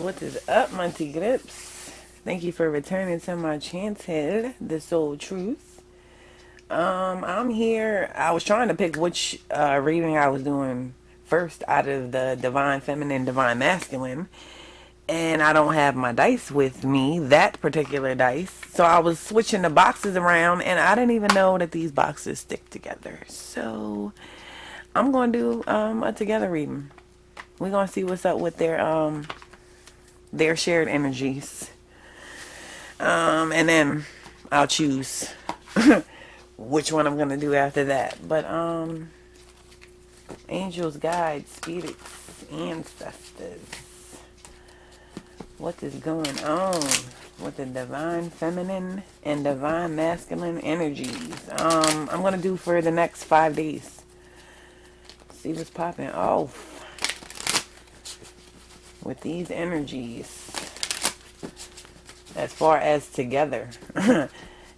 What is up, Monty Grips? Thank you for returning to my channel, The Soul Truth. I'm here. I was trying to pick which reading I was doing first out of the Divine Feminine, Divine Masculine, and I don't have my dice with me, that particular dice. So I was switching the boxes around, and I didn't even know that these boxes stick together. So I'm going to do a together reading. We're going to see what's up with their shared energies. And then I'll choose which one I'm gonna do after that. But angels, guides, spirits, ancestors. What is going on with the divine feminine and divine masculine energies? I'm gonna do for the next 5 days. See what's popping off with these energies. As far as together.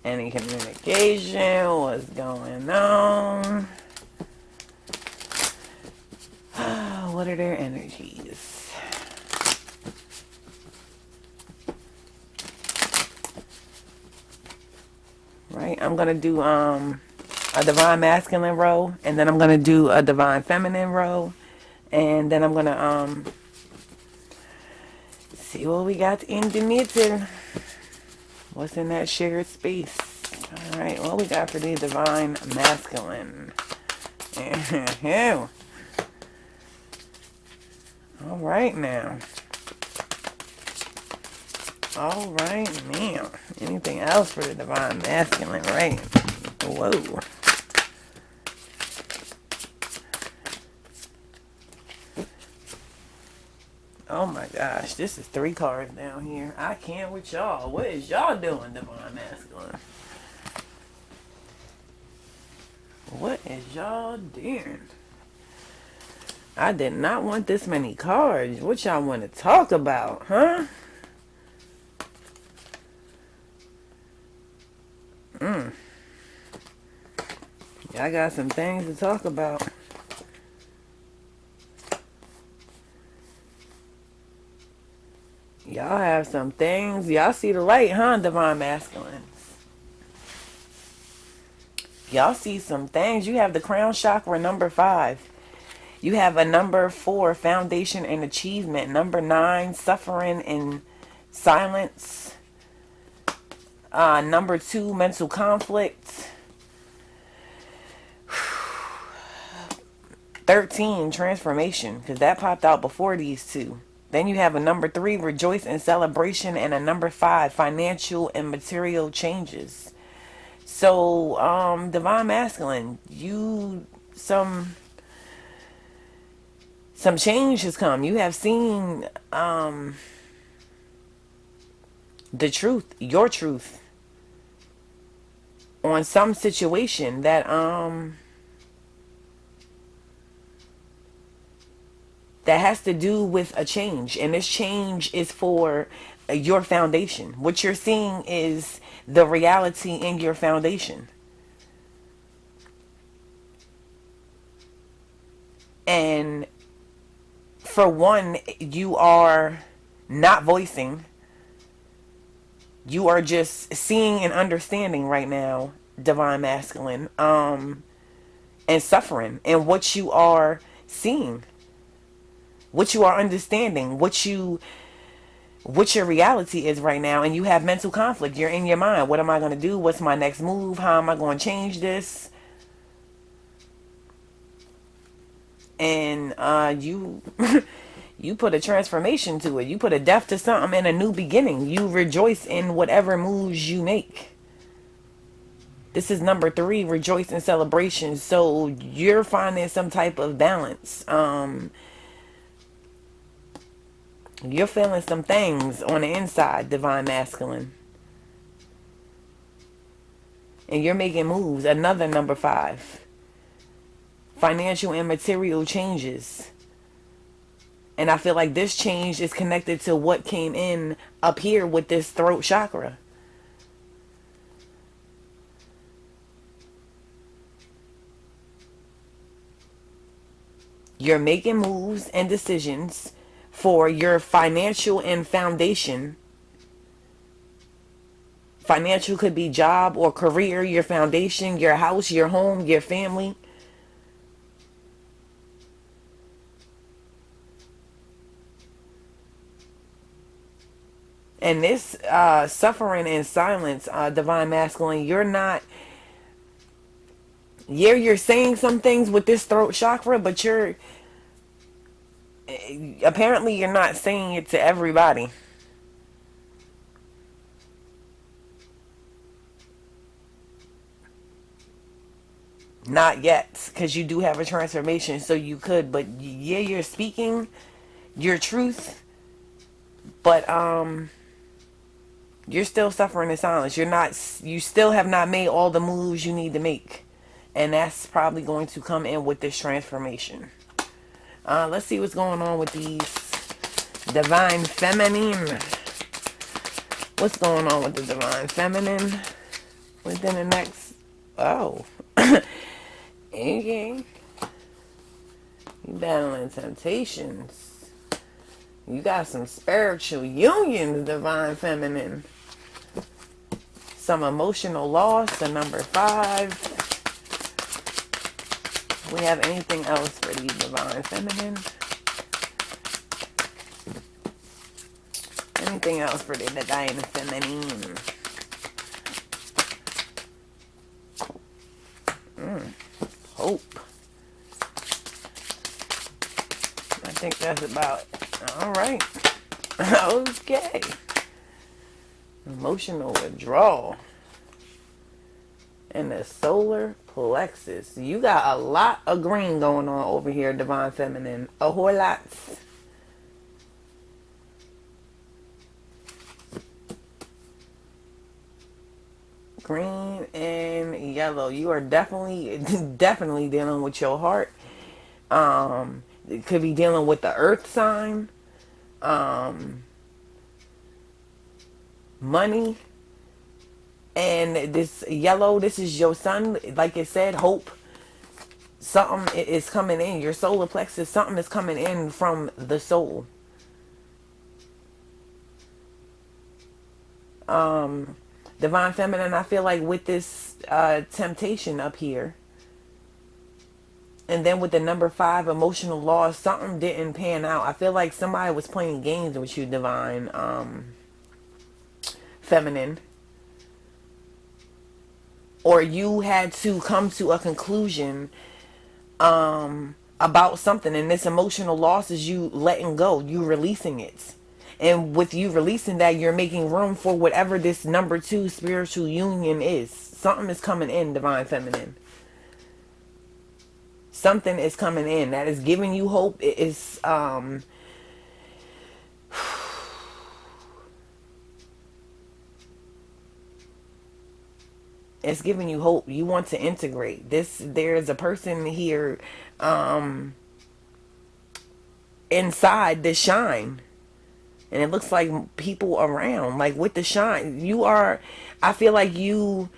Any communication, what's going on? What are their energies? Right, I'm gonna do a divine masculine row, and then I'm gonna do a divine feminine row, and then I'm gonna see what we got in the middle. What's in that shared space? Alright, what we got for the divine masculine? Alright now. Alright now. Anything else for the divine masculine, right? Whoa. Oh my gosh, this is 3 cards down here. I can't with y'all. What is y'all doing, divine masculine? What is y'all doing? I did not want this many cards. What y'all want to talk about, huh? Y'all got some things to talk about. Y'all have some things. Y'all see the light, huh, divine masculine? Y'all see some things. You have the crown chakra, number 5. You have a number 4, foundation and achievement. Number 9, suffering and silence. Number 2, mental conflict. 13, transformation, because that popped out before these two. Then you have a number 3, rejoice and celebration, and a number 5, financial and material changes. So, divine masculine, some change has come. You have seen the truth, your truth, on some situation that that has to do with a change, and this change is for your foundation. What you're seeing is the reality in your foundation. And for one, you are not voicing. You are just seeing and understanding right now, divine masculine, and suffering, and what you are seeing, what you are understanding, what your reality is right now. And you have mental conflict. You're in your mind. What am I going to do? What's my next move? How am I going to change this? And you you put a transformation to it. You put a death to something and a new beginning. You rejoice in whatever moves you make. This is number 3, rejoice and celebration. So you're finding some type of balance. You're feeling some things on the inside, divine masculine. And you're making moves. Another number 5. Financial and material changes. And I feel like this change is connected to what came in up here with this throat chakra. You're making moves and decisions for your financial and foundation. Financial could be job or career, your foundation, your house, your home, your family. And this suffering in silence, divine masculine, you're not, yeah, you're saying some things with this throat chakra, but you're, apparently you're not saying it to everybody. Not yet, because you do have a transformation, so you could, but yeah, you're speaking your truth, but you're still suffering in silence. You're not, you still have not made all the moves you need to make. And that's probably going to come in with this transformation. Let's see what's going on with these divine feminine. What's going on with the divine feminine within the next, oh. Okay. You battling temptations. You got some spiritual unions, divine feminine. Some emotional loss, the number 5. We have anything else for the divine feminine? Anything else for the divine feminine? Hope. I think that's about it. All right. Okay. Emotional withdrawal. And the solar plexus. You got a lot of green going on over here, divine feminine. A whole lot. Green and yellow. You are definitely dealing with your heart. It could be dealing with the earth sign. Money. And this yellow, this is your sun. Like it said, hope. Something is coming in. Your solar plexus, something is coming in from the soul. Divine feminine, I feel like with this temptation up here, and then with the number 5, emotional loss, something didn't pan out. I feel like somebody was playing games with you, divine feminine. Or you had to come to a conclusion about something, and this emotional loss is you letting go, you releasing it. And with you releasing that, you're making room for whatever this number 2 spiritual union is. Something is coming in, divine feminine. Something is coming in that is giving you hope. It is it's giving you hope. You want to integrate this. There's a person here inside the shine, and it looks like people around, like with the shine. You are, I feel like you,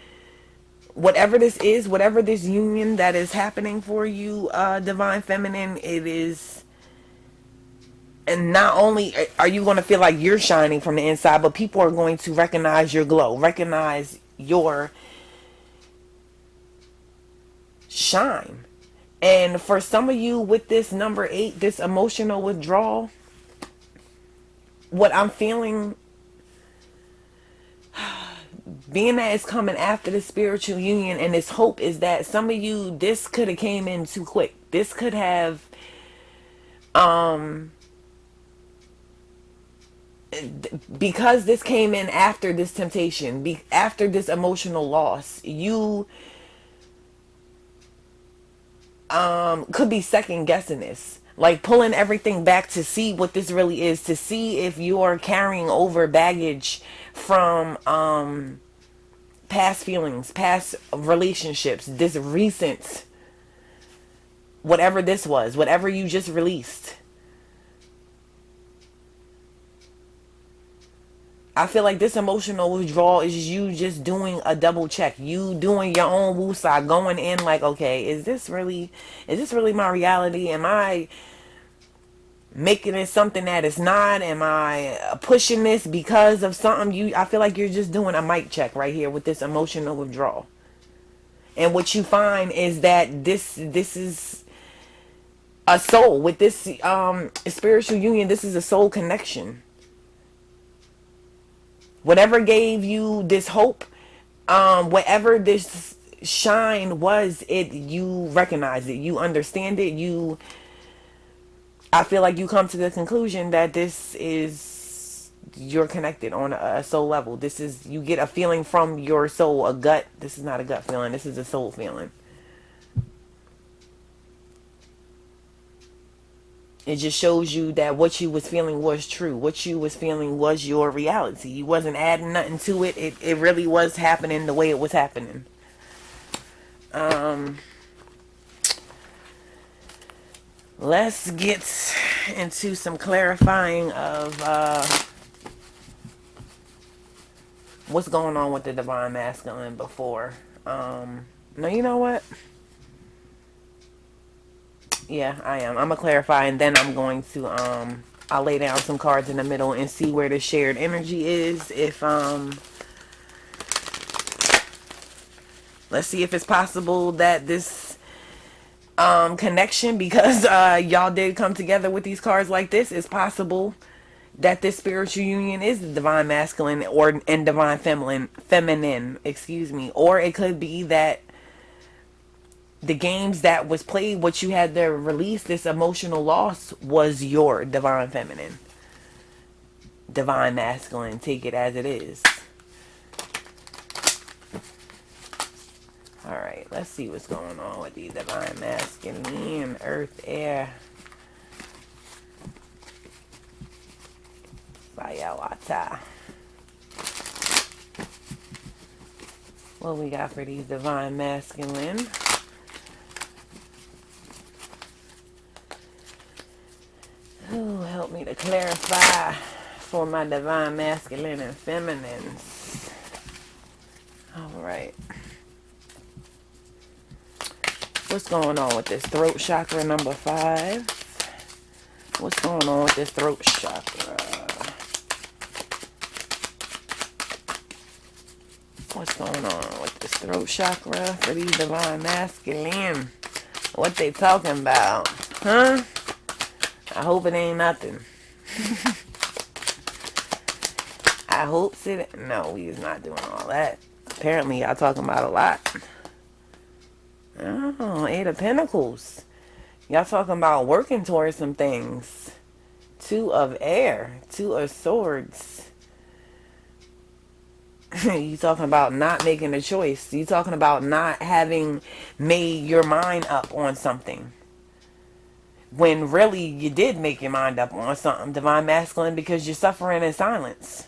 whatever this is, whatever this union that is happening for you, divine feminine, it is. And not only are you going to feel like you're shining from the inside, but people are going to recognize your glow, recognize your shine. And for some of you with this number 8, this emotional withdrawal, what I'm feeling, being that it's coming after the spiritual union and this hope, is that some of you, this could have came in too quick. This could have because this came in after this temptation, after this emotional loss, you could be second guessing this, like pulling everything back to see what this really is, to see if you're carrying over baggage from past feelings, past relationships, this recent, whatever this was, whatever you just released. I feel like this emotional withdrawal is you just doing a double check. You doing your own woosah, going in like, okay, is this really my reality? Am I making it something that it's not? Am I pushing this because of something? I feel like you're just doing a mic check right here with this emotional withdrawal. And what you find is that this is a soul with this spiritual union. This is a soul connection. Whatever gave you this hope, whatever this shine was, it, you recognize it, you understand it, I feel like you come to the conclusion that this is, you're connected on a soul level. This is, you get a feeling from your soul, a gut. This is not a gut feeling, this is a soul feeling. It just shows you that what you was feeling was true. What you was feeling was your reality. You wasn't adding nothing to it. It really was happening the way it was happening. Let's get into some clarifying of what's going on with the divine masculine before. No, you know what? Yeah, I am. I'm gonna clarify, and then I'm going to I'll lay down some cards in the middle and see where the shared energy is. If let's see if it's possible that this connection, because y'all did come together with these cards like this, it's possible that this spiritual union is the divine masculine or and divine feminine, excuse me. Or it could be that the games that was played, what you had to release, this emotional loss, was your divine feminine. Divine masculine, take it as it is. Alright, let's see what's going on with the divine masculine, earth, air, fire, water. What we got for these divine masculine? Ooh, help me to clarify for my divine masculine and feminines. Alright. What's going on with this throat chakra number 5? What's going on with this throat chakra? What's going on with this throat chakra for these divine masculine? What they talking about? Huh? I hope it ain't nothing. I hope it. No, we is not doing all that. Apparently, y'all talking about a lot. Oh, 8 of Pentacles. Y'all talking about working towards some things. 2 of Air. 2 of Swords. You talking about not making a choice. You talking about not having made your mind up on something. When really you did make your mind up on something, divine masculine, because you're suffering in silence.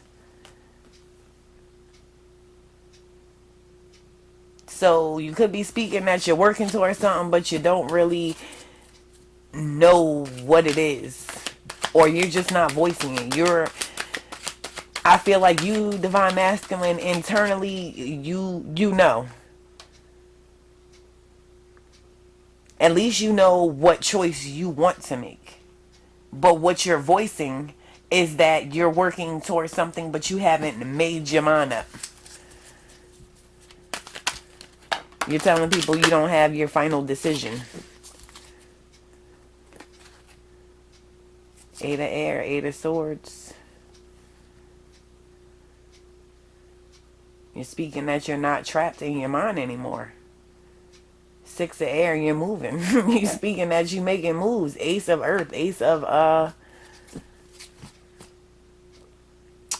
So you could be speaking that you're working towards something, but you don't really know what it is. Or you're just not voicing it. I feel like you, divine masculine, internally, you know. At least you know what choice you want to make. But what you're voicing is that you're working towards something, but you haven't made your mind up. You're telling people you don't have your final decision. 8 of Air, 8 of Swords. You're speaking that you're not trapped in your mind anymore. 6 of Air, you're moving. You're speaking that you're making moves. Ace of Earth, Ace of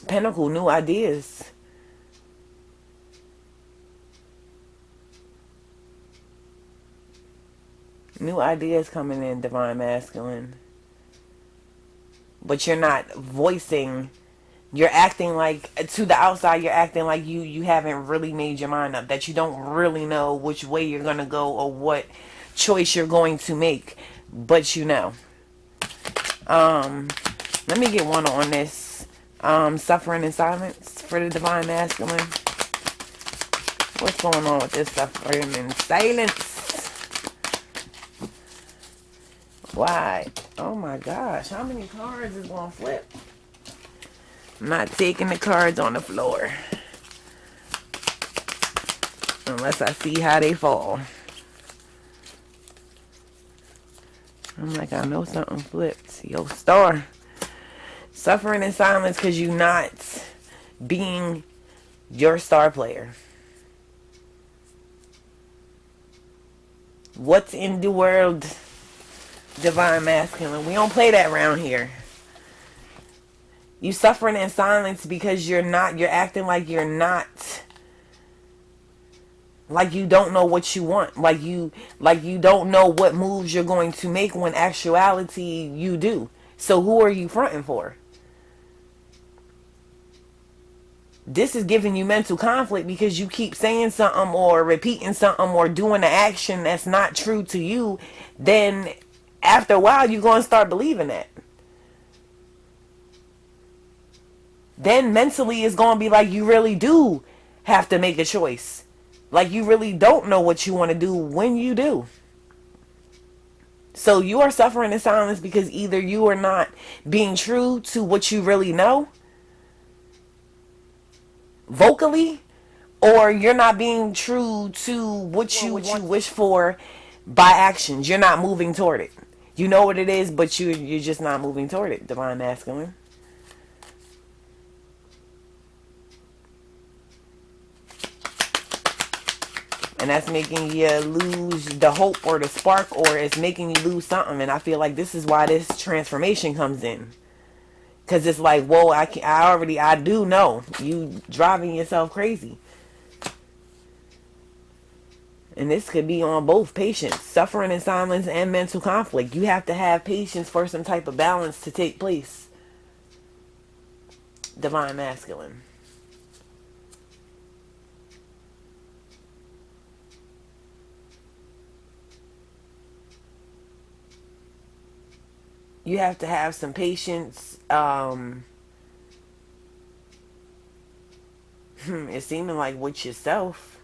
Pentacle, new ideas. New ideas coming in, divine masculine. But you're not voicing. You're acting like, to the outside, you're acting like you haven't really made your mind up. That you don't really know which way you're going to go or what choice you're going to make. But you know. Let me get one on this. Suffering in silence for the divine masculine. What's going on with this suffering in silence? Why? Oh my gosh, how many cards is gonna flip? I'm not taking the cards on the floor unless I see how they fall. I'm like, I know something flipped. Yo, star. Suffering in silence because you not being your star player. What's in the world, divine masculine? We don't play that around here. You suffering in silence because you're acting like you're not, like you don't know what you want. Like you don't know what moves you're going to make when actuality you do. So who are you fronting for? This is giving you mental conflict because you keep saying something or repeating something or doing an action that's not true to you. Then after a while, you're going to start believing that. Then mentally, it's going to be like you really do have to make a choice. Like you really don't know what you want to do when you do. So you are suffering in silence because either you are not being true to what you really know vocally, or you're not being true to what you wish for by actions. You're not moving toward it. You know what it is, but you're just not moving toward it, divine masculine. And that's making you lose the hope or the spark, or it's making you lose something. And I feel like this is why this transformation comes in. Because it's like, whoa, I do know. You driving yourself crazy. And this could be on both patience, suffering in silence and mental conflict. You have to have patience for some type of balance to take place. Divine masculine. You have to have some patience. It's seeming like with yourself,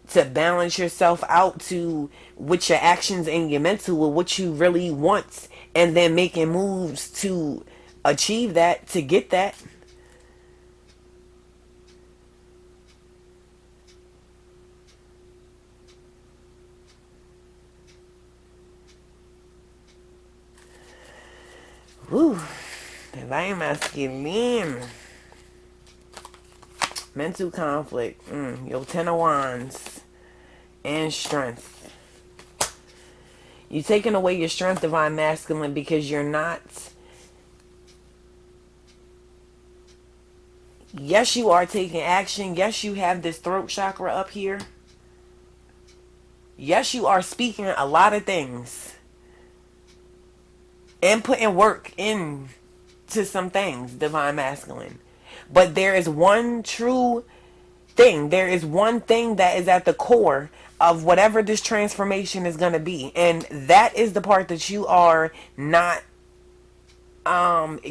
to balance yourself out to with your actions and your mental with what you really want, and then making moves to achieve that, to get that. Woo, divine masculine. Mental conflict. Your 10 of wands and strength. You're taking away your strength, divine masculine, because you're not. Yes, you are taking action. Yes, you have this throat chakra up here. Yes, you are speaking a lot of things and putting work into some things, divine masculine. But there is one true thing. There is one thing that is at the core of whatever this transformation is going to be. And that is the part that you are not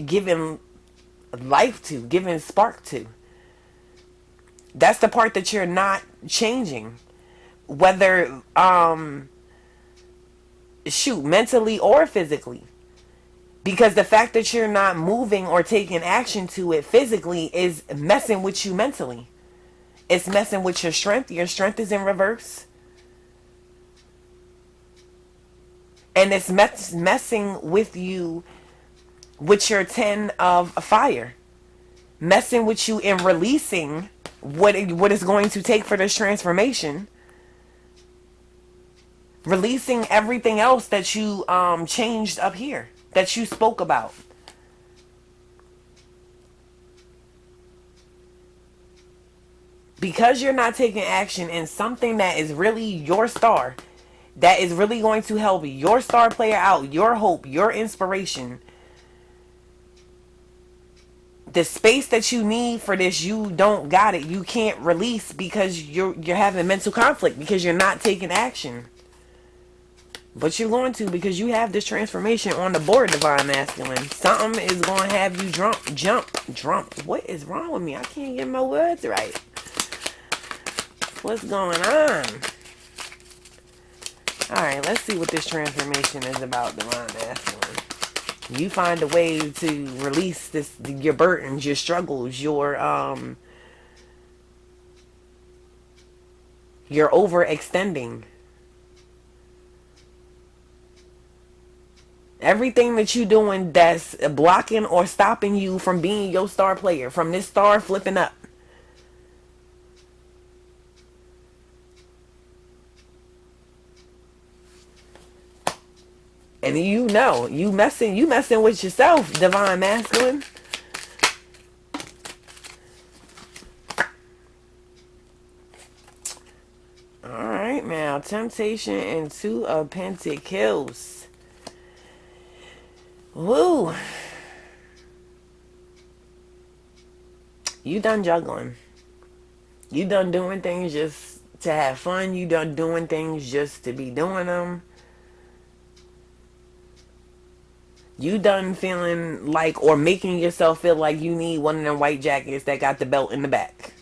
giving life to, giving spark to. That's the part that you're not changing. Whether, mentally or physically. Because the fact that you're not moving or taking action to it physically is messing with you mentally. It's messing with your strength. Your strength is in reverse. And it's messing with you with your 10 of fire. Messing with you in releasing what it's going to take for this transformation. Releasing everything else that you changed up here, that you spoke about. Because you're not taking action in something that is really your star, that is really going to help your star player out, your hope, your inspiration. The space that you need for this, you don't got it. You can't release because you're having mental conflict because you're not taking action. But you're going to, because you have this transformation on the board, divine masculine. Something is going to have you jump. What is wrong with me? I can't get my words right. What's going on? Alright, let's see what this transformation is about, divine masculine. You find a way to release this, your burdens, your struggles, your overextending. Everything that you doing that's blocking or stopping you from being your star player, from this star flipping up. And you know, you messing with yourself, divine masculine. Alright, now temptation and two of pentacles. Woo. You done juggling. You done doing things just to have fun. You done doing things just to be doing them. You done feeling like, or making yourself feel like you need one of them white jackets that got the belt in the back.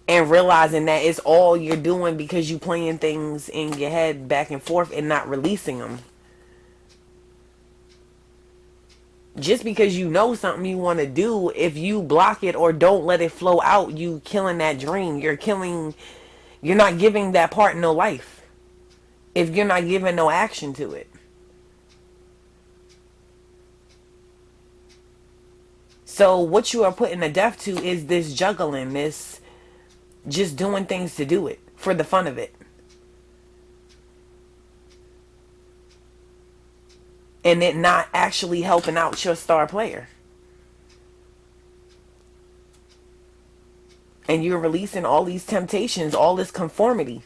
And realizing that it's all you're doing because you playing things in your head back and forth and not releasing them. Just because you know something you want to do, if you block it or don't let it flow out, you killing that dream. You're not giving that part no life. If you're not giving no action to it. So what you are putting a death to is this juggling, this just doing things to do it, for the fun of it. And it not actually helping out your star player. And you're releasing all these temptations, all this conformity.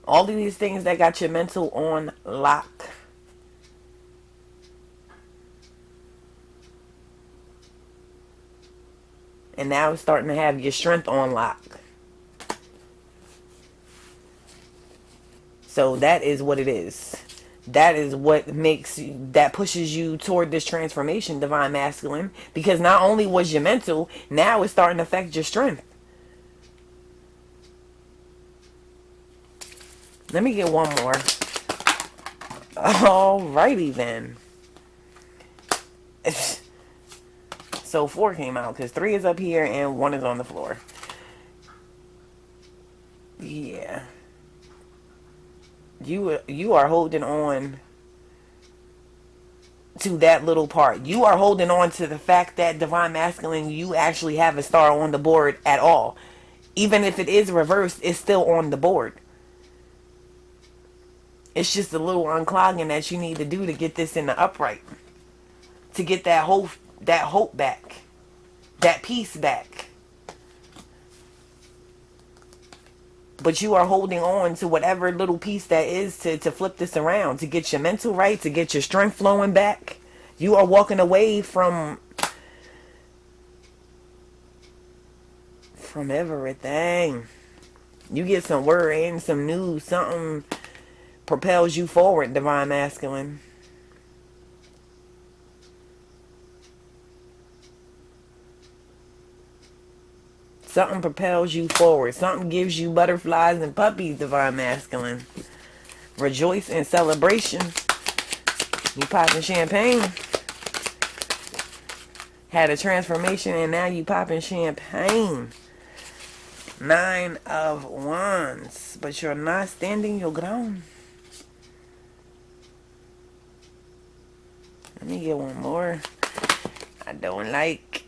All of these things that got your mental on lock. And now it's starting to have your strength on lock. So that is what it is. That is what that pushes you toward this transformation, divine masculine. Because not only was your mental, now it's starting to affect your strength. Let me get one more. Alrighty then. So 4 came out because 3 is up here and 1 is on the floor. Yeah. You are holding on to that little part. You are holding on to the fact that divine masculine, you actually have a star on the board at all. Even if it is reversed, it's still on the board. It's just a little unclogging that you need to do to get this in the upright. To get that hope back. That peace back. But you are holding on to whatever little piece that is to flip this around. To get your mental right. To get your strength flowing back. You are walking away from everything. You get some word in, some news, something propels you forward, divine masculine. Something propels you forward. Something gives you butterflies and puppies, divine masculine. Rejoice in celebration. You popping champagne. Had a transformation and now you popping champagne. 9 of Wands. But you're not standing your ground. Let me get one more. I don't like.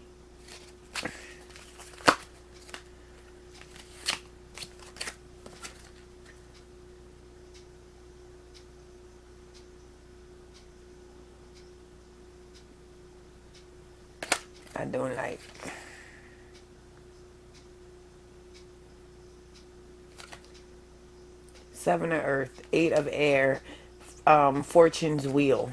I don't like. Seven of Earth, 8 of Air, Fortune's Wheel.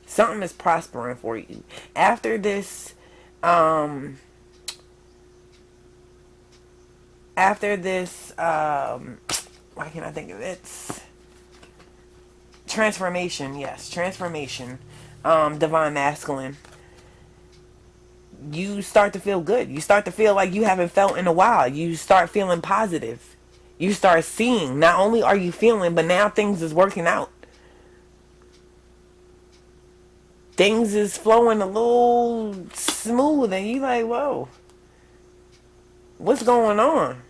Something is prospering for you. After this, why can't I think of it? Transformation, yes, transformation. divine masculine, you start to feel good. You start to feel like you haven't felt in a while. You start feeling positive. You start seeing, not only are you feeling, but now things is working out. Things is flowing a little smooth and you like, whoa, what's going on?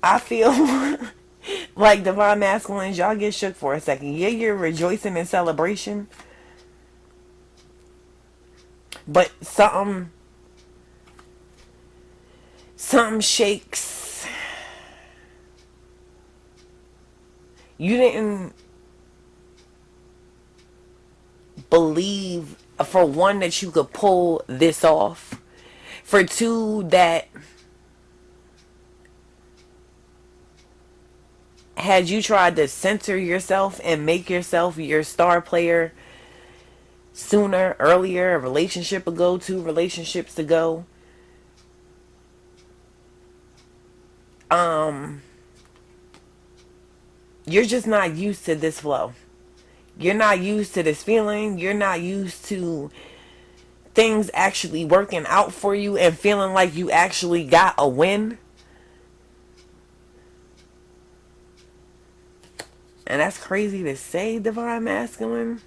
I feel like divine masculines, y'all get shook for a second. Yeah, you're rejoicing in celebration, but something shakes. You didn't believe, for one, that you could pull this off. For two, that had you tried to center yourself and make yourself your star player sooner, earlier, a relationship ago, two relationships ago, you're just not used to this flow. You're not used to this feeling. You're not used to things actually working out for you and feeling like you actually got a win. And that's crazy to say, divine masculine.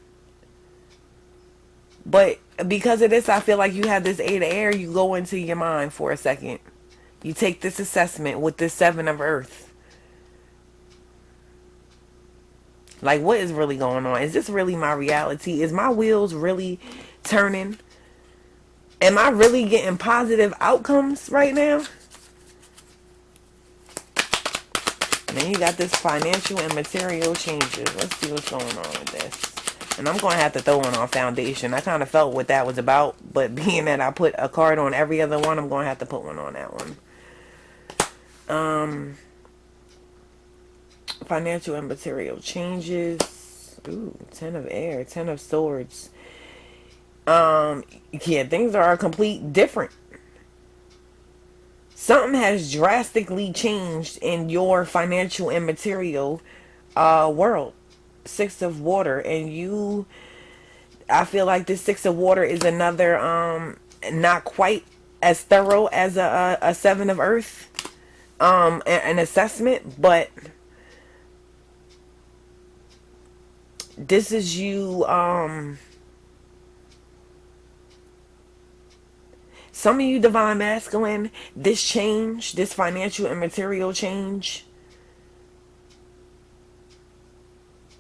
But because of this, I feel like you have this 8 of air. You go into your mind for a second. You take this assessment with this 7 of earth. Like, what is really going on? Is this really my reality? Is my wheels really turning? Am I really getting positive outcomes right now? And then you got this financial and material changes. Let's see what's going on with this. And I'm going to have to throw one on foundation. I kind of felt what that was about. But being that I put a card on every other one, I'm going to have to put one on that one. Financial and material changes. Ooh, 10 of air, 10 of swords. Yeah, things are a complete different. Something has drastically changed in your financial and material world. 6 of water, and you, I feel like this 6 of water is another not quite as thorough as a 7 of earth an assessment, but this is you some of you divine masculine, this change, this financial and material change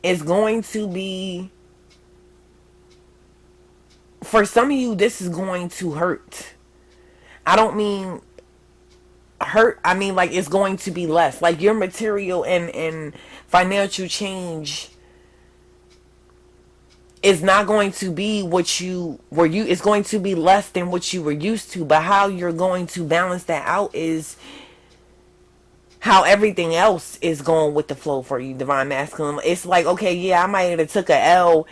is going to be, for some of you, this is going to hurt. I don't mean hurt, I mean like it's going to be less. Like your material and financial change is not going to be what you were, it's going to be less than what you were used to. But how you're going to balance that out is how everything else is going with the flow for you, divine masculine. It's like, okay, yeah, I might have took a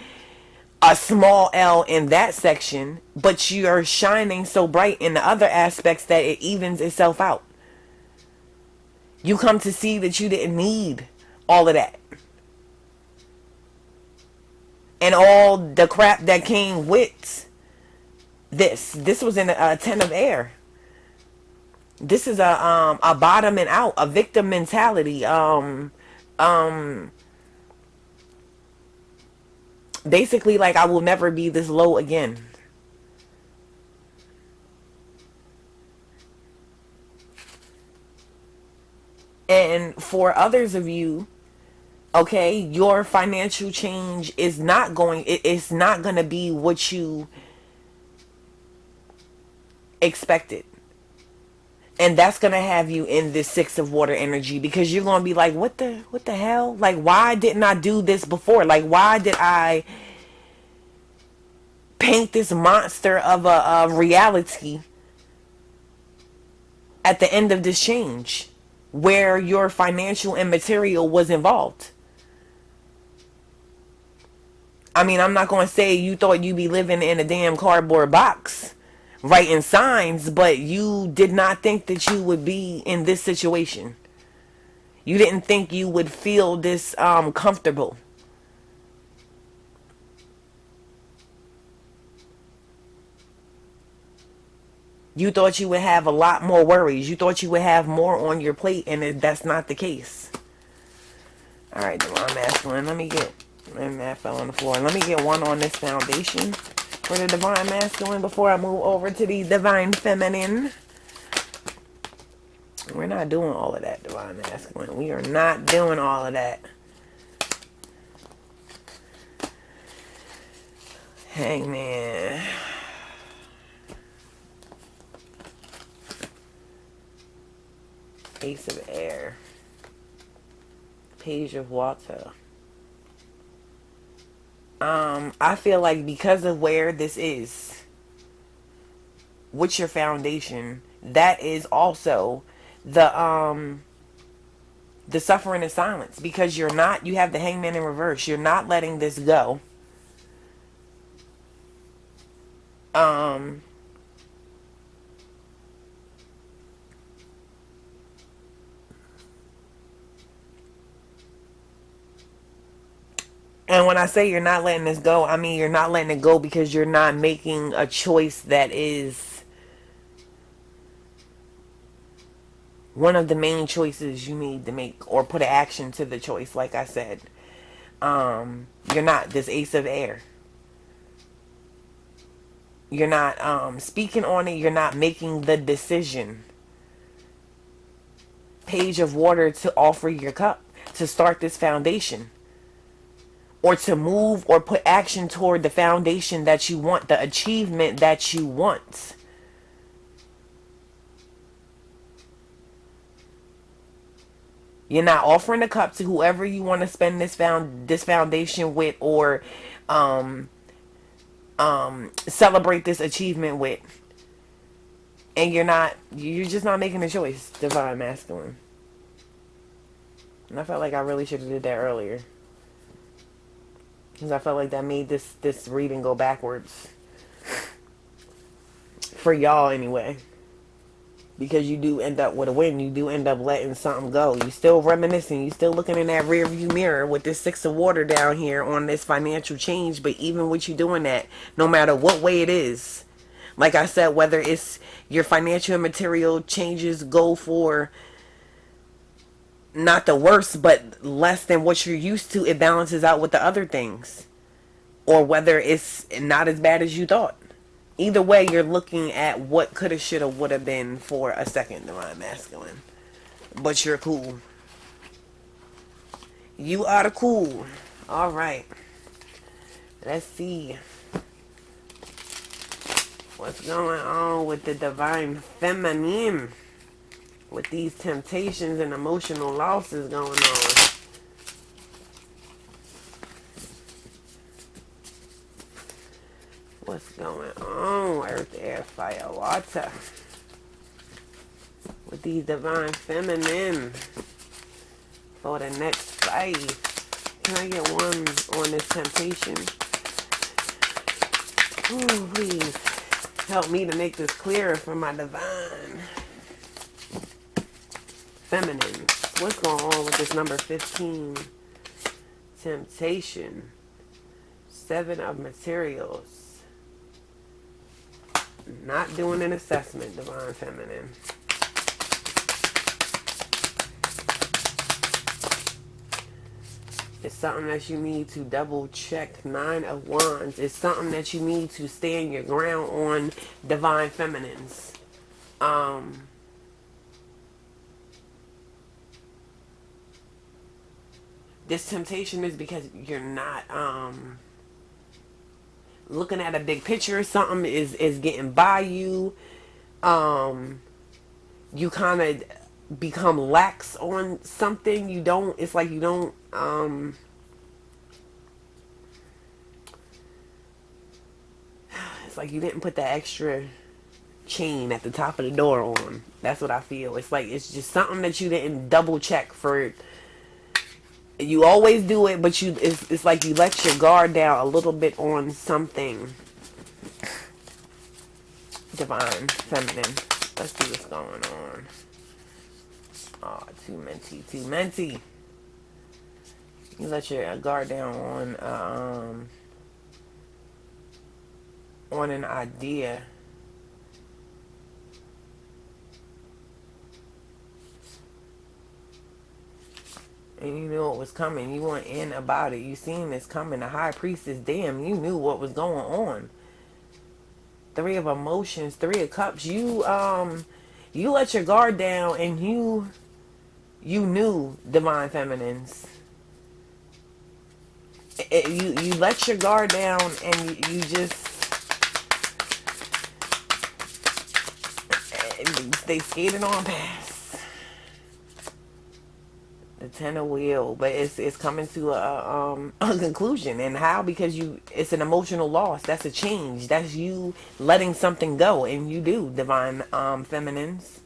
small L in that section, but you're shining so bright in the other aspects that it evens itself out. You come to see that you didn't need all of that. And all the crap that came with this. This was in a 10 of air. This is a bottoming out, a victim mentality. Basically like I will never be this low again. And for others of you, okay, your financial change is not going, it's not going to be what you expected. And that's going to have you in this 6 of water energy, because you're going to be like, what the hell? Like, why didn't I do this before? Like, why did I paint this monster of a reality at the end of this change where your financial and material was involved? I mean, I'm not going to say you thought you'd be living in a damn cardboard box writing signs, but you did not think that you would be in this situation. You didn't think you would feel this comfortable. You thought you would have a lot more worries. You thought you would have more on your plate, and that's not the case. All right, Divine Masculine. Let me get, and that fell on the floor. Let me get one on this foundation for the Divine Masculine before I move over to the Divine Feminine. We're not doing all of that, Divine Masculine. We are not doing all of that. Hangman. Ace of Air. Page of Water. I feel like because of where this is, what's your foundation, that is also the suffering in silence, because you have the Hangman in reverse. You're not letting this go. And when I say you're not letting this go, I mean you're not letting it go because you're not making a choice that is one of the main choices you need to make, or put an action to the choice. Like I said, you're not this Ace of Air. You're not speaking on it. You're not making the decision. Page of Water to offer your cup, to start this foundation, or to move or put action toward the foundation that you want, the achievement that you want. You're not offering the cup to whoever you want to spend this foundation with, or celebrate this achievement with. And you're just not making a choice, Divine Masculine. And I felt like I really should have did that earlier, because I felt like that made this reading go backwards. For y'all anyway. Because you do end up with a win. You do end up letting something go. You still reminiscing. You still looking in that rear view mirror with this Six of Water down here on this financial change. But even with you doing that, no matter what way it is, like I said, whether it's your financial and material changes go for not the worst, but less than what you're used to, it balances out with the other things. Or whether it's not as bad as you thought. Either way, you're looking at what coulda, shoulda, woulda been for a second, Divine Masculine. But you're cool. You are the cool. Alright. Let's see what's going on with the Divine Feminine, with these temptations and emotional losses going on. What's going on? Earth, air, fire, water. With these Divine Feminine for the next fight. Can I get one on this temptation? Ooh, please help me to make this clearer for my Divine Feminine. What's going on with this number 15? Temptation. 7 of Materials. Not doing an assessment, Divine Feminine. It's something that you need to double check. 9 of Wands. It's something that you need to stand your ground on, Divine Feminines. This temptation is because you're not looking at a big picture. Something is getting by you. You kind of become lax on something. You don't, it's like you don't it's like you didn't put the extra chain at the top of the door on. That's what I feel. It's like it's just something that you didn't double check for. You always do it, but it's like you let your guard down a little bit on something. Divine Feminine. Let's see what's going on. Oh, too minty. You let your guard down on an idea. and you knew it was coming. You weren't in about it. You seen this coming. The high priestess, damn, you knew what was going on. Three of emotions, three of cups. You let your guard down, and you knew, divine feminines. You let your guard down, and you just they skated on past the ten of wheel, but it's coming to a conclusion. And how? Because it's an emotional loss. That's a change. That's you letting something go, and you do, divine feminines.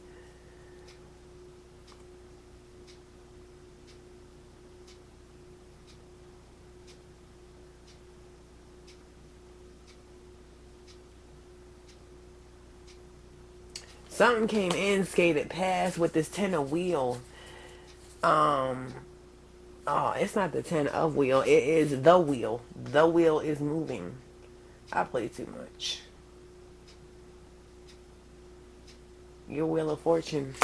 Something came in, skated past with this ten of wheel. Um, oh, it's not the ten of wheel. It is the wheel. The wheel is moving. I play too much. Your wheel of fortune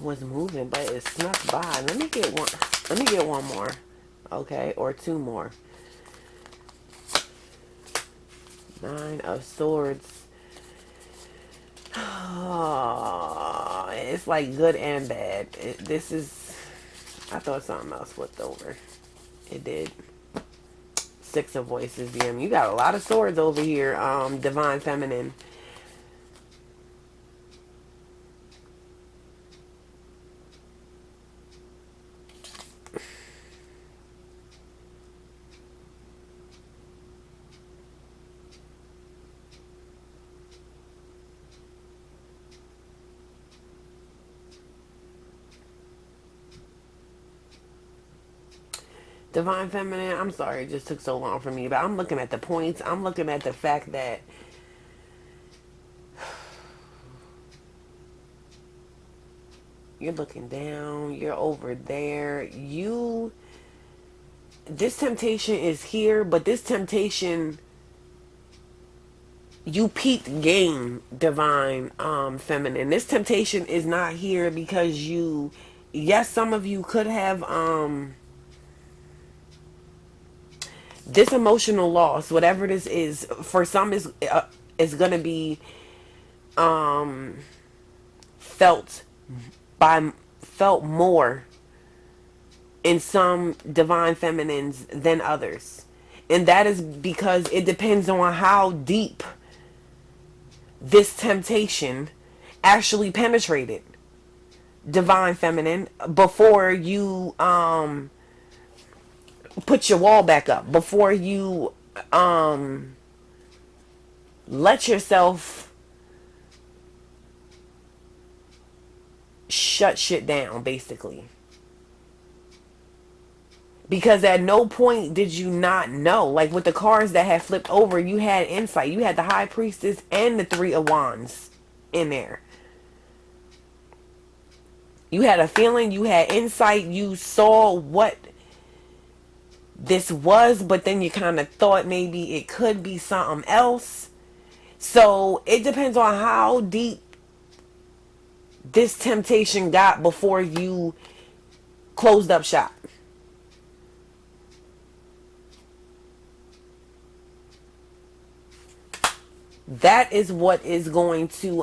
was moving, but it snuck by. Let me get one. Let me get one more. Okay, or two more. Nine of swords. Oh, it's like good and bad. This is. I thought something else flipped over. It did. Six of voices, DM. You got a lot of swords over here, divine feminine. Divine feminine, I'm sorry it just took so long for me, but I'm looking at the points. I'm looking at the fact that you're looking down, you're over there. This temptation is here, but this temptation, you peaked game, divine feminine. This temptation is not here because yes, some of you could have this emotional loss, whatever this is, for some is gonna be felt felt more in some divine feminines than others, and that is because it depends on how deep this temptation actually penetrated, divine feminine, before you put your wall back up, before you let yourself shut shit down, basically. Because at no point did you not know. Like with the cards that had flipped over, you had insight. You had the high priestess and the three of wands in there. You had a feeling, you had insight, you saw what this was, but then you kind of thought maybe it could be something else. So it depends on how deep this temptation got before you closed up shop. That is what is going to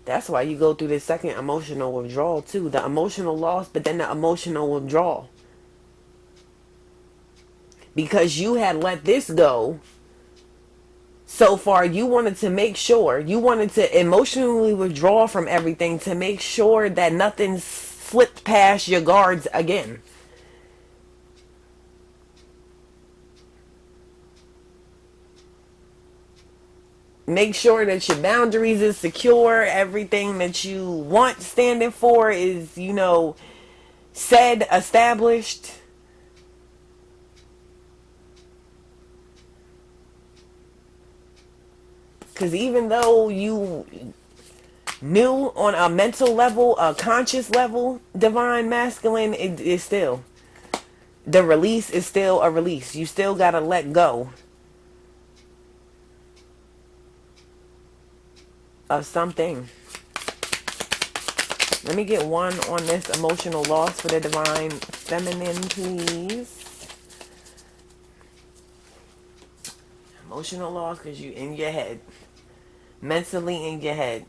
that's why you go through this second emotional withdrawal too. The emotional loss, but then the emotional withdrawal. Because you had let this go so far, you wanted to make sure, you wanted to emotionally withdraw from everything to make sure that nothing slipped past your guards again. Make sure that your boundaries is secure. Everything that you want standing for is, said, established. Because even though you knew on a mental level, a conscious level, divine masculine, it is still. The release is still a release. You still gotta let go of something. Let me get one on this emotional loss for the divine feminine, please. Emotional loss because you in your head. Mentally in your head.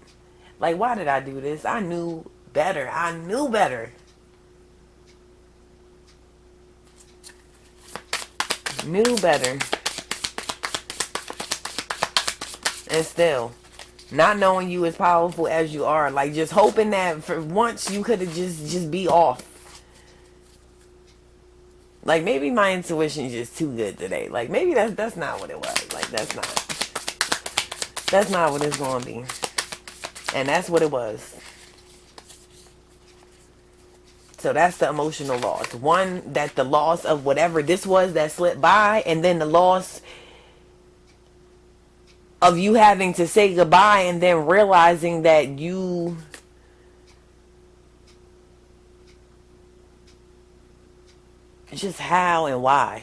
Like, why did I do this? I knew better. I knew better. Knew better. And still, not knowing you as powerful as you are. Like, just hoping that for once you could have just be off. Like, maybe my intuition is just too good today. Like, maybe that's not what it was. Like, that's not what it's gonna be. And that's what it was. So that's the emotional loss. One, that the loss of whatever this was that slipped by, and then the loss of you having to say goodbye and then realizing that you just how and why.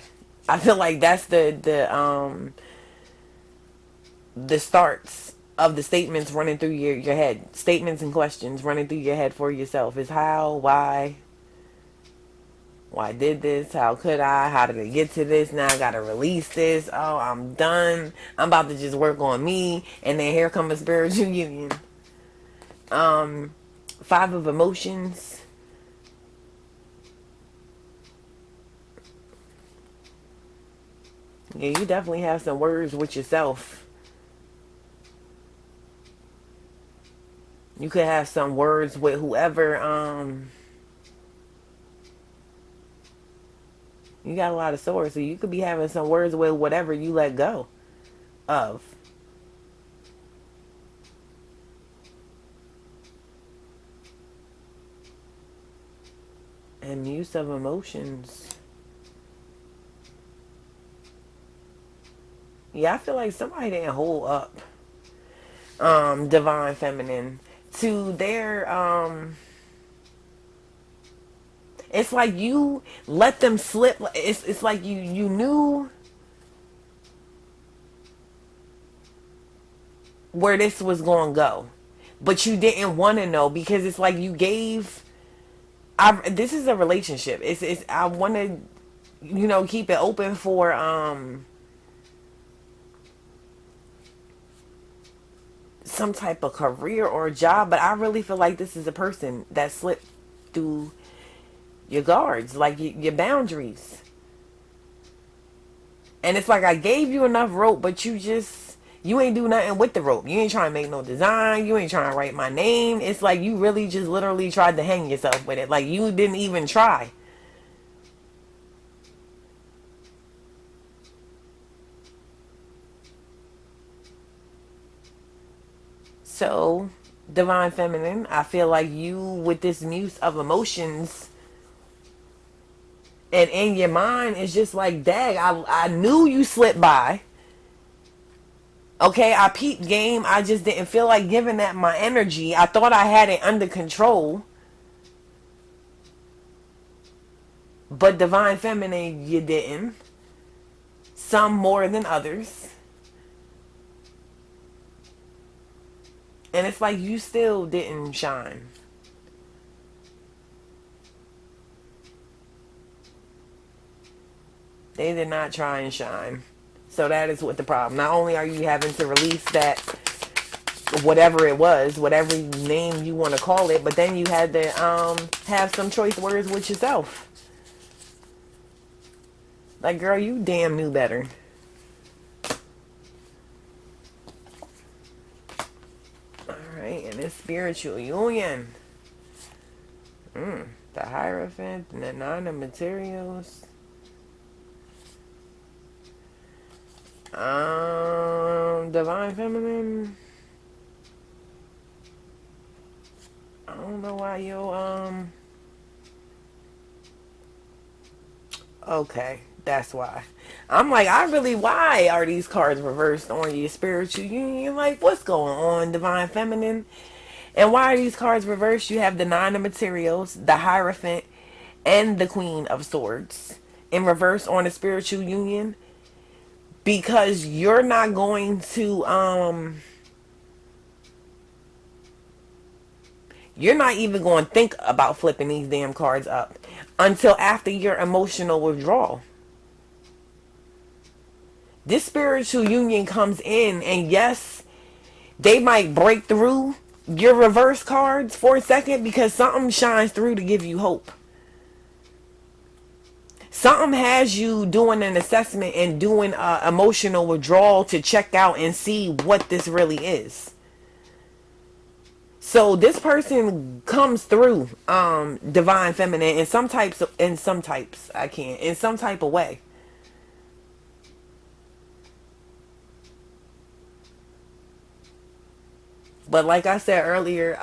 I feel like that's the starts of the statements running through your head. Statements and questions running through your head for yourself is how, why did this? How could I? How did I get to this? Now I gotta release this. Oh, I'm done. I'm about to just work on me. And then here comes a spiritual union. Five of emotions. Yeah, you definitely have some words with yourself. You could have some words with whoever, you got a lot of swords, so you could be having some words with whatever you let go of. And use of emotions. Yeah, I feel like somebody didn't hold up divine feminine to their it's like you let them slip. It's like you knew where this was going to go, but you didn't want to know because it's like you gave. This is a relationship. It's I want to, keep it open for some type of career or a job, but I really feel like this is a person that slipped through your guards, like your boundaries. And it's like I gave you enough rope, but you ain't do nothing with the rope. You ain't trying to make no design. You ain't trying to write my name. It's like you really just literally tried to hang yourself with it. Like you didn't even try. So, divine feminine, I feel like you with this muse of emotions and in your mind it's just like, dag, I knew you slipped by. Okay, I peeped game. I just didn't feel like giving that my energy. I thought I had it under control. But divine feminine, you didn't. Some more than others. And it's like you still didn't shine. They did not try and shine. So that is what the problem. Not only are you having to release that, whatever it was, whatever name you want to call it, but then you had to have some choice words with yourself. Like, girl, you damn knew better. Alright, and it's spiritual union. The Hierophant and the Nine of Materials. Divine Feminine. I don't know why you okay, that's why. I'm like, why are these cards reversed on your spiritual union? Like, what's going on, Divine Feminine? And why are these cards reversed? You have the Nine of Materials, the Hierophant, and the Queen of Swords. in reverse on a spiritual union, because you're not going to you're not even going to think about flipping these damn cards up until after your emotional withdrawal. This spiritual union comes in, and yes, they might break through your reverse cards for a second because something shines through to give you hope. Something has you doing an assessment and doing emotional withdrawal to check out and see what this really is. So this person comes through divine feminine in some types in some type of way. But like I said earlier,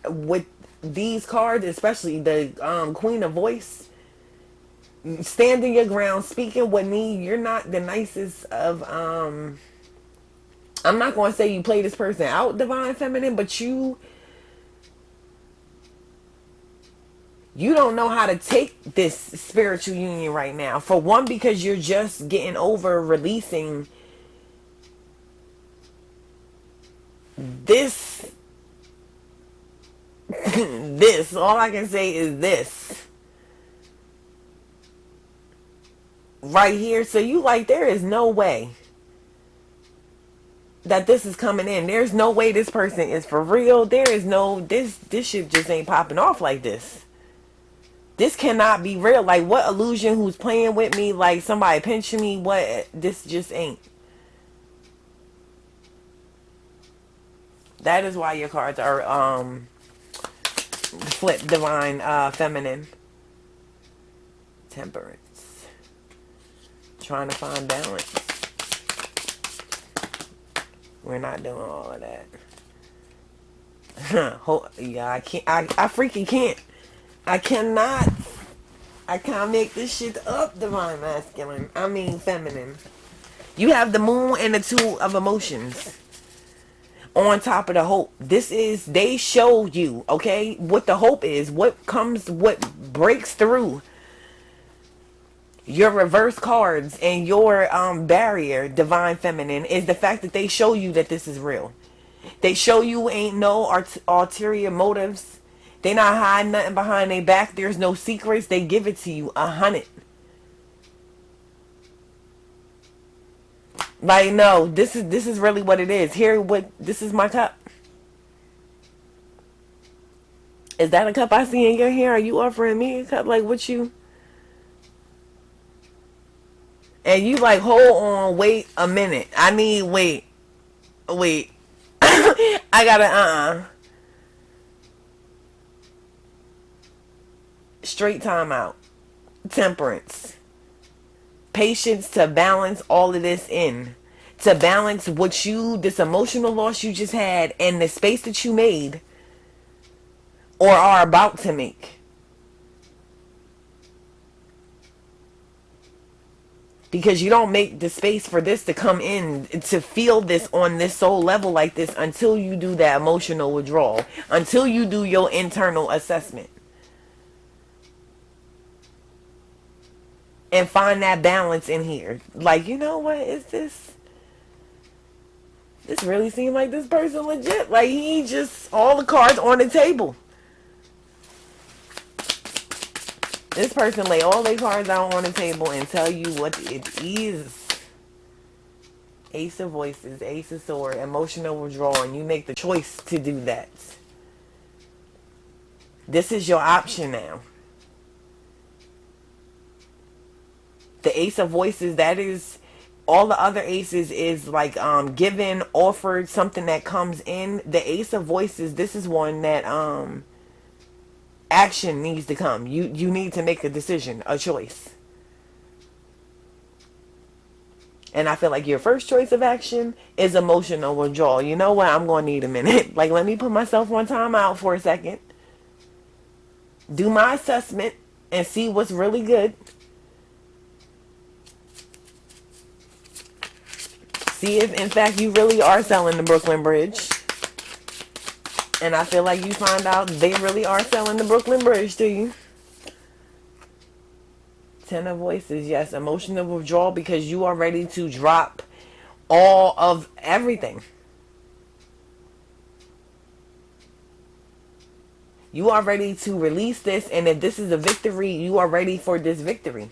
with these cards, especially the Queen of Voice, standing your ground, speaking what need. You're not the nicest of I'm not going to say you play this person out, divine feminine, but you don't know how to take this spiritual union right now. For one, because you're just getting over releasing this this, all I can say is this right here. So you like, there is no way that this is coming in. There's no way this person is for real. There is no, this shit just ain't popping off like this. This cannot be real. Like, what illusion? Who's playing with me? Like, somebody pinching me? What? This just ain't. That is why your cards are flip divine feminine. Temperance. Trying to find balance. We're not doing all of that. Yeah, I can't. I freaking can't. I cannot. I can't make this shit up, divine masculine. I mean feminine. You have the moon and the two of emotions on top of the hope. This is, they show you, okay, what the hope is, what comes, what breaks through your reverse cards and your barrier, divine feminine, is the fact that they show you that this is real. They show you ain't no ulterior motives. They not hiding nothing behind their back. There's no secrets. They give it to you 100. Like, no, this is really what it is. Here, what, this is my cup. Is that a cup I see in your hair? Are you offering me a cup? Like, what you? And you like, hold on, wait a minute. I need, wait. I gotta, straight time out. Temperance. Patience to balance all of this in. To balance what you, this emotional loss you just had and the space that you made or are about to make. Because you don't make the space for this to come in, to feel this on this soul level like this, until you do that emotional withdrawal, until you do your internal assessment and find that balance in here. Like, you know what is this? This really seemed like this person legit. Like, he just, all the cards on the table. This person lay all their cards out on the table and tell you what it is. Ace of Voices, Ace of Swords, emotional withdrawal, and you make the choice to do that. This is your option now. The Ace of Voices, that is, all the other aces is like given, offered, something that comes in. The Ace of Voices, this is one that action needs to come. You need to make a decision, a choice. And I feel like your first choice of action is emotional withdrawal. You know what? I'm going to need a minute. Like, let me put myself on time out for a second. Do my assessment and see what's really good. See if, in fact, you really are selling the Brooklyn Bridge. And I feel like you find out they really are selling the Brooklyn Bridge to you. Ten of voices, yes. Emotional withdrawal because you are ready to drop all of everything. You are ready to release this, and if this is a victory, you are ready for this victory.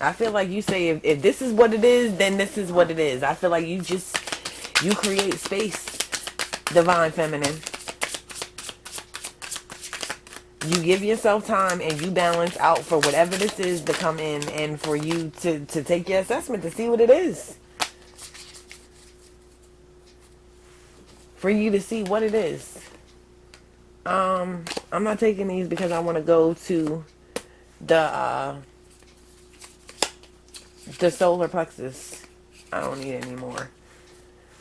I feel like you say if this is what it is, then this is what it is. I feel like you create space, divine feminine. You give yourself time and you balance out for whatever this is to come in and for you to take your assessment to see what it is. For you to see what it is. I'm not taking these because I want to go to the the solar plexus. I don't need any more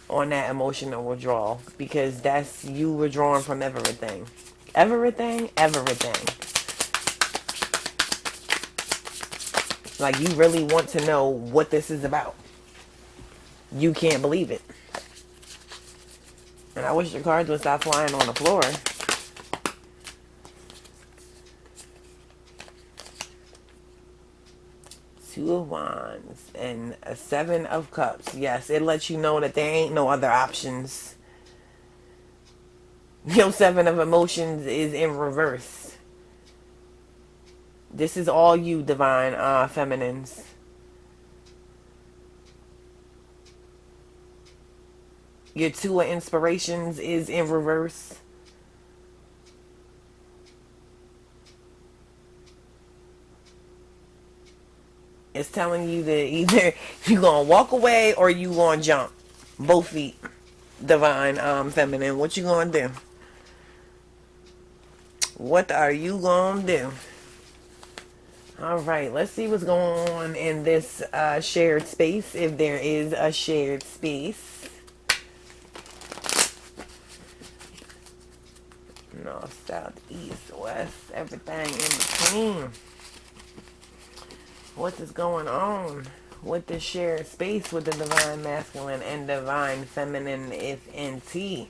on that emotional withdrawal because that's you withdrawing from everything. Everything, everything. Like you really want to know what this is about. You can't believe it. And I wish your cards would stop flying on the floor. Two of Wands and a Seven of Cups. Yes, it lets you know that there ain't no other options. Your Seven of Emotions is in reverse. This is all you, divine feminines. Your Two of Inspirations is in reverse. It's telling you that either you gonna walk away or you gonna jump. Both feet. Divine feminine. What you gonna do? What are you gonna do? Alright, let's see what's going on in this shared space. If there is a shared space. North, south, east, west. Everything in between. What is going on with the shared space with the divine masculine and divine feminine, if NT?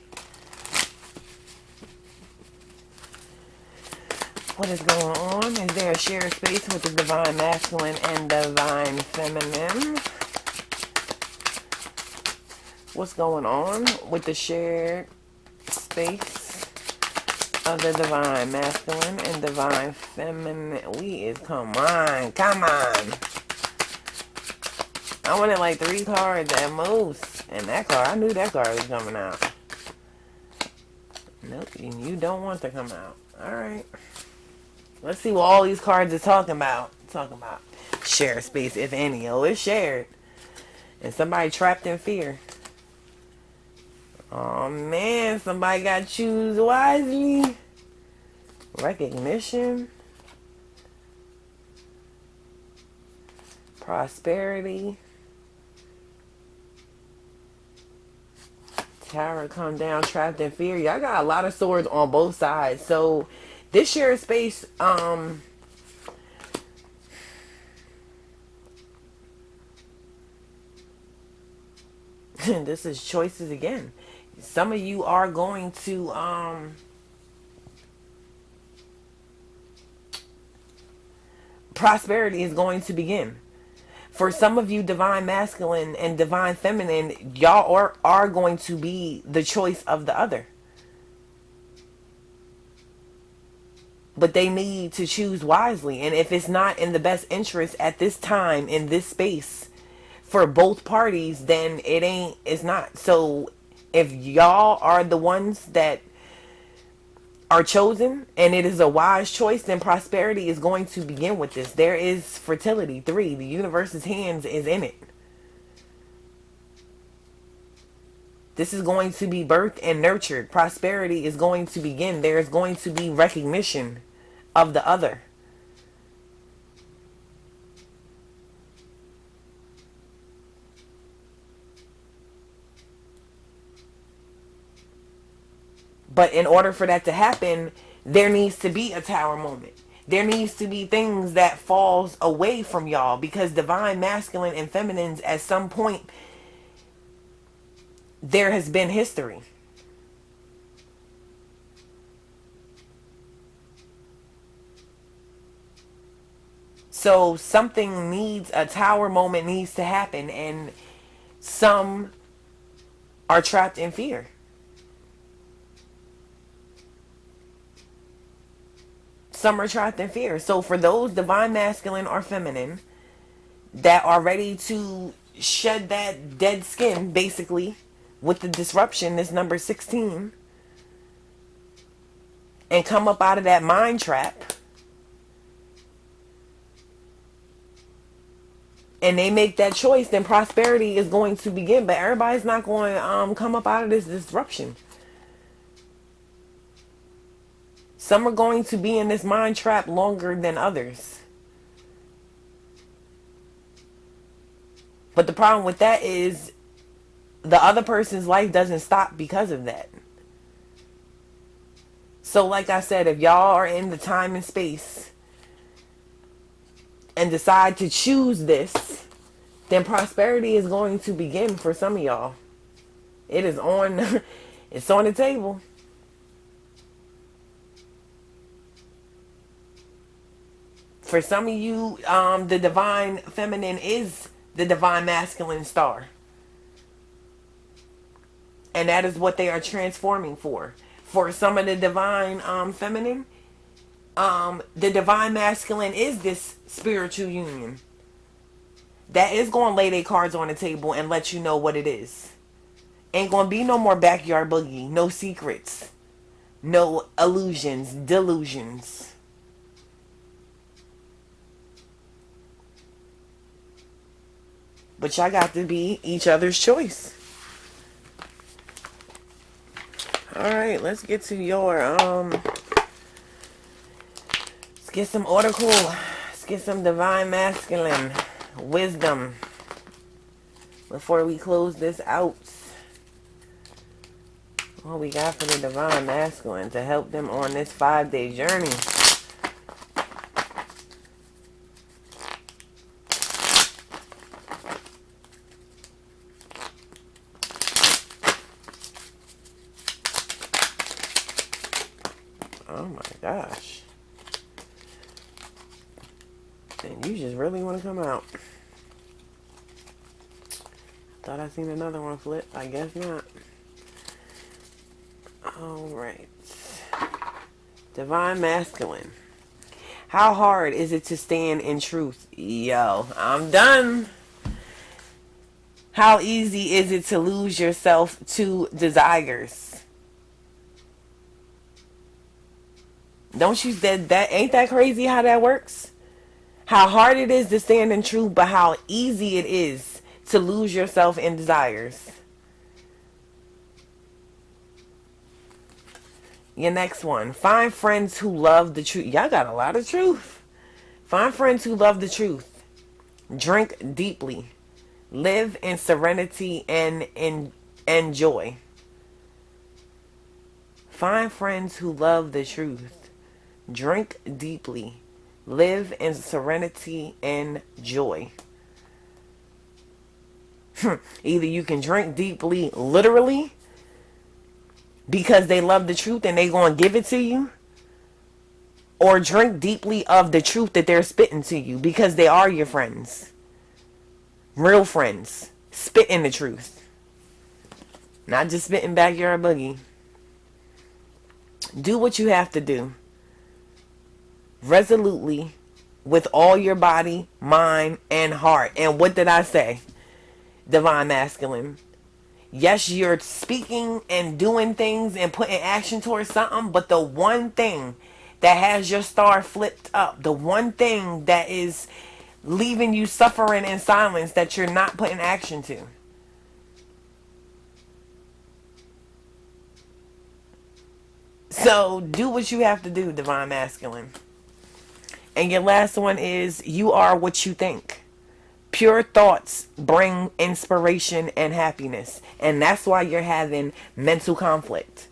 What is going on? Is there a shared space with the divine masculine and divine feminine? What's going on with the shared space of the divine masculine and divine feminine? Come on, come on. I wanted like 3 cards at most. And that card, I knew that card was coming out. Nope, you don't want to come out. Alright. Let's see what all these cards are talking about. Share space, if any. Oh, it's shared. And somebody trapped in fear. Oh man, somebody got to choose wisely. Recognition. Prosperity. Tower come down, trapped in fear. Y'all got a lot of swords on both sides. So this shared space, this is choices again. Some of you are going to prosperity is going to begin. For some of you, divine masculine and divine feminine, y'all are going to be the choice of the other. But they need to choose wisely. And if it's not in the best interest at this time, in this space, for both parties, then it's not. So if y'all are the ones that are chosen and it is a wise choice, then prosperity is going to begin with this. There is fertility. 3, the universe's hands is in it. This is going to be birthed and nurtured. Prosperity is going to begin. There is going to be recognition of the other. But in order for that to happen, there needs to be a tower moment. There needs to be things that falls away from y'all, because divine masculine and feminines at some point there has been history. So something needs, a tower moment needs to happen, and some are trapped in fear. Some are trapped in fear. So for those divine masculine or feminine that are ready to shed that dead skin, basically, with the disruption, this number 16, and come up out of that mind trap, and they make that choice, then prosperity is going to begin. But everybody's not going to come up out of this disruption. Some are going to be in this mind trap longer than others. But the problem with that is the other person's life doesn't stop because of that. So like I said, if y'all are in the time and space and decide to choose this, then prosperity is going to begin for some of y'all. It is on it's on the table. For some of you, the divine feminine is the divine masculine star. And that is what they are transforming for. For some of the divine feminine, the divine masculine is this spiritual union that is going to lay their cards on the table and let you know what it is. Ain't going to be no more backyard boogie, no secrets, no illusions, delusions. But y'all got to be each other's choice. Alright, let's get to your, let's get some oracle. Let's get some divine masculine wisdom before we close this out. What we got for the divine masculine to help them on this 5-day journey. Oh my gosh. And you just really want to come out. Thought I seen another one flip. I guess not. Alright. Divine masculine. How hard is it to stand in truth? Yo, I'm done. How easy is it to lose yourself to desires? Don't you that ain't that crazy how that works? How hard it is to stand in truth, but how easy it is to lose yourself in desires. Your next one. Find friends who love the truth. Y'all got a lot of truth. Find friends who love the truth. Drink deeply. Live in serenity and joy. Find friends who love the truth. Drink deeply. Live in serenity and joy. Either you can drink deeply literally because they love the truth and they gonna give it to you, or drink deeply of the truth that they're spitting to you because they are your friends. Real friends. Spitting the truth. Not just spitting backyard boogie. Do what you have to do. Resolutely. With all your body, mind, and heart. And what did I say? Divine masculine. Yes, you're speaking and doing things and putting action towards something, but the one thing that has your star flipped up, the one thing that is leaving you suffering in silence that you're not putting action to. So do what you have to do, divine masculine. And your last one is you are what you think. Pure thoughts bring inspiration and happiness. And that's why you're having mental conflict.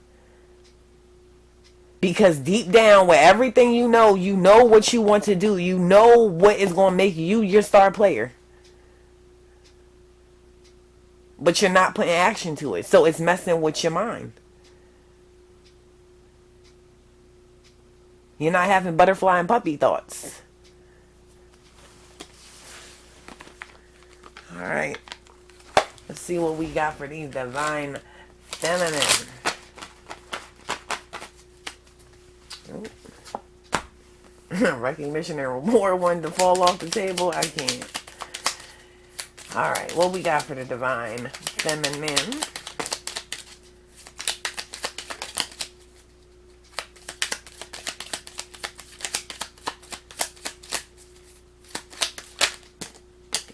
Because deep down with everything you know what you want to do. You know what is going to make you your star player. but you're not putting action to it. So it's messing with your mind. You're not having butterfly and puppy thoughts. All right. Let's see what we got for these divine feminine. Recognition and reward one to fall off the table. I can't. All right. What we got for the divine feminine?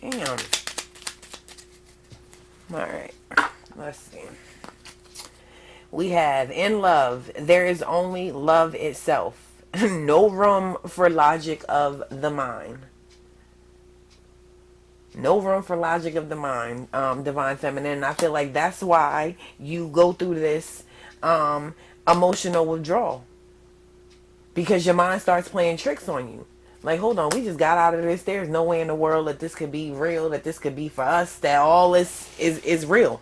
Damn. Alright. Let's see. We have in love, there is only love itself. No room for logic of the mind. No room for logic of the mind, divine feminine. And I feel like that's why you go through this emotional withdrawal. Because your mind starts playing tricks on you. Like, hold on, we just got out of this. There's no way in the world that this could be real, that this could be for us, that all this is real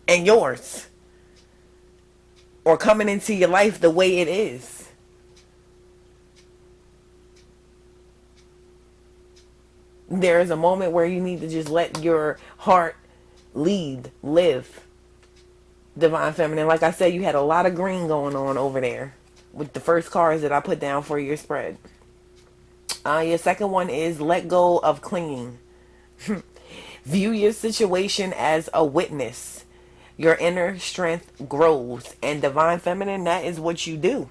and yours. Or coming into your life the way it is. There is a moment where you need to just let your heart lead, live. Divine feminine. Like I said, you had a lot of green going on over there with the first cards that I put down for your spread. Your second one is let go of clinging. View your situation as a witness. Your inner strength grows. And divine feminine, that is what you do.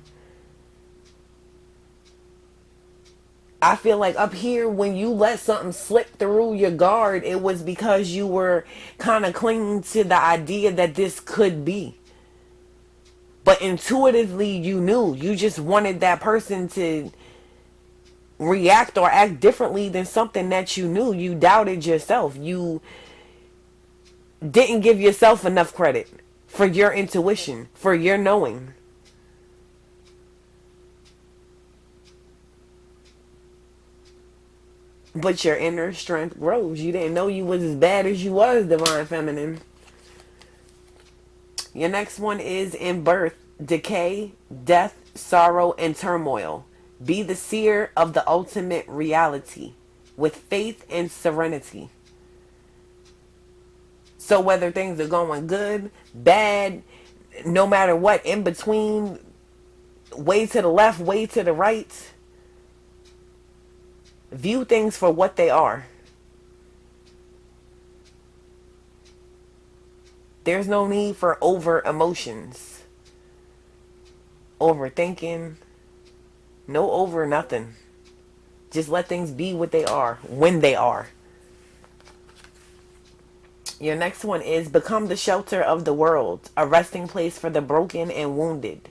I feel like up here, when you let something slip through your guard, it was because you were kind of clinging to the idea that this could be. But intuitively, you knew. You just wanted that person to react or act differently than something that you knew. You doubted yourself. You didn't give yourself enough credit for your intuition, for your knowing. But your inner strength grows. You didn't know you was as bad as you was, divine feminine. Your next one is in birth, decay, death, sorrow, and turmoil. Be the seer of the ultimate reality with faith and serenity. So whether things are going good, bad, no matter what, in between, way to the left, way to the right, view things for what they are. There's no need for over emotions, overthinking, no over nothing. Just let things be what they are, when they are. Your next one is become the shelter of the world, a resting place for the broken and wounded.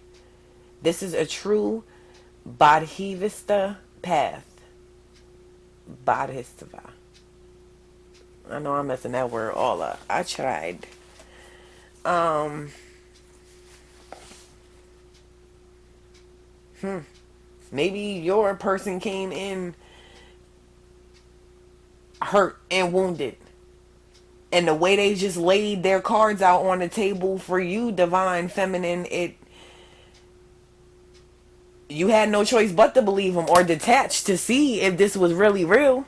This is a true Bodhisattva path. Bodhisattva. I know I'm messing that word all up. I tried. Maybe your person came in hurt and wounded. And the way they just laid their cards out on the table for you, divine feminine, you had no choice but to believe them or detach to see if this was really real.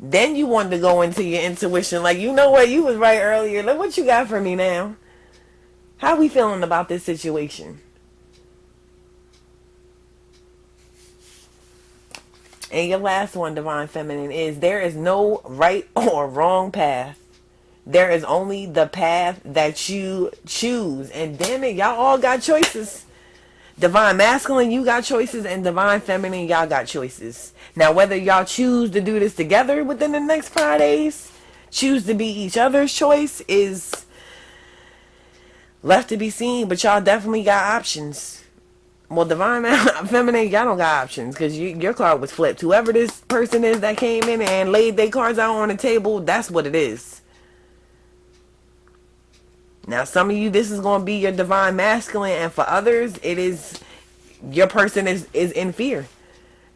Then you wanted to go into your intuition. Like, you know what? You was right earlier. Look what you got for me now. How we feeling about this situation? And your last one, divine feminine, is there is no right or wrong path. There is only the path that you choose. And damn it, y'all all got choices. Divine masculine, you got choices. And divine feminine, y'all got choices. Now, whether y'all choose to do this together within the next Fridays, choose to be each other's choice, is left to be seen. But y'all definitely got options. Well, divine feminine, y'all don't got options because your card was flipped. Whoever this person is that came in and laid their cards out on the table, that's what it is. Now, some of you, this is going to be your divine masculine, and for others, it is your person is in fear.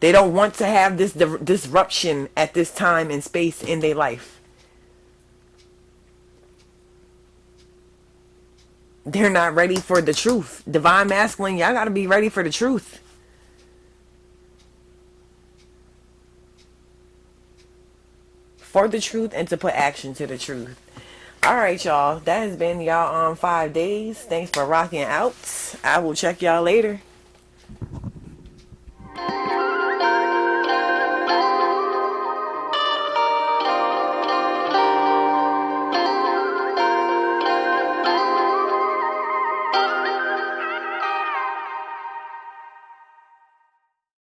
They don't want to have this disruption at this time and space in their life. They're not ready for the truth. Divine masculine, y'all gotta be ready for the truth. For the truth and to put action to the truth. Alright, y'all. That has been y'all on 5 days. Thanks for rocking out. I will check y'all later.